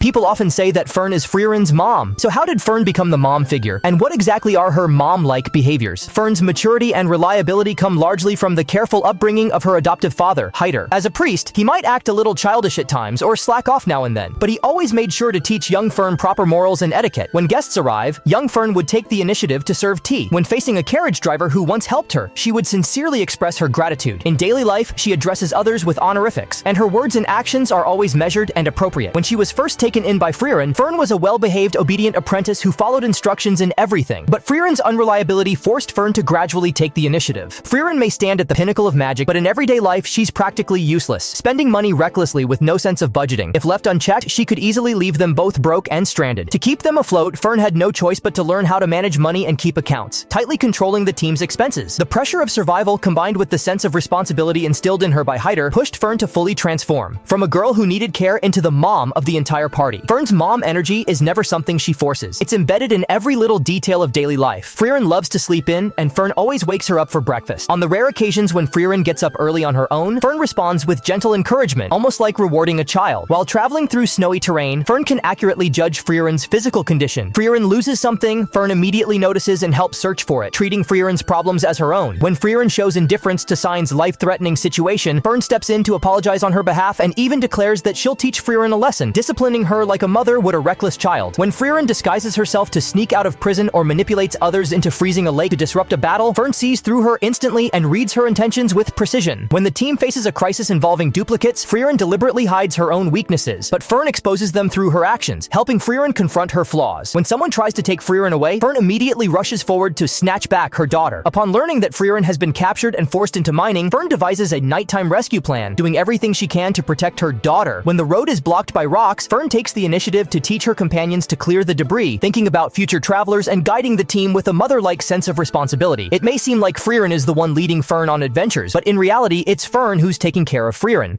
People often say that Fern is Frierin's mom. So how did Fern become the mom figure? And what exactly are her mom-like behaviors? Fern's maturity and reliability come largely from the careful upbringing of her adoptive father, Hyder. As a priest, he might act a little childish at times or slack off now and then, but he always made sure to teach young Fern proper morals and etiquette. When guests arrive, young Fern would take the initiative to serve tea. When facing a carriage driver who once helped her, she would sincerely express her gratitude. In daily life, she addresses others with honorifics, and her words and actions are always measured and appropriate. When she was first taken in by Frieren, Fern was a well-behaved, obedient apprentice who followed instructions in everything. But Frieren's unreliability forced Fern to gradually take the initiative. Frieren may stand at the pinnacle of magic, but in everyday life, she's practically useless, spending money recklessly with no sense of budgeting. If left unchecked, she could easily leave them both broke and stranded. To keep them afloat, Fern had no choice but to learn how to manage money and keep accounts, tightly controlling the team's expenses. The pressure of survival, combined with the sense of responsibility instilled in her by Hyder, pushed Fern to fully transform. From a girl who needed care into the mom of the entire party. Fern's mom energy is never something she forces. It's embedded in every little detail of daily life. Frieren loves to sleep in, and Fern always wakes her up for breakfast. On the rare occasions when Frieren gets up early on her own, Fern responds with gentle encouragement, almost like rewarding a child. While traveling through snowy terrain, Fern can accurately judge Frieren's physical condition. Frieren loses something, Fern immediately notices and helps search for it, treating Frieren's problems as her own. When Frieren shows indifference to Sign's life-threatening situation, Fern steps in to apologize on her behalf and even declares that she'll teach Frieren a lesson, disciplining her like a mother would a reckless child. When Frieren disguises herself to sneak out of prison or manipulates others into freezing a lake to disrupt a battle, Fern sees through her instantly and reads her intentions with precision. When the team faces a crisis involving duplicates, Frieren deliberately hides her own weaknesses, but Fern exposes them through her actions, helping Frieren confront her flaws. When someone tries to take Frieren away, Fern immediately rushes forward to snatch back her daughter. Upon learning that Frieren has been captured and forced into mining, Fern devises a nighttime rescue plan, doing everything she can to protect her daughter. When the road is blocked by rocks, Fern takes the initiative to teach her companions to clear the debris, thinking about future travelers and guiding the team with a mother-like sense of responsibility. It may seem like Frieren is the one leading Fern on adventures, but in reality, it's Fern who's taking care of Frieren.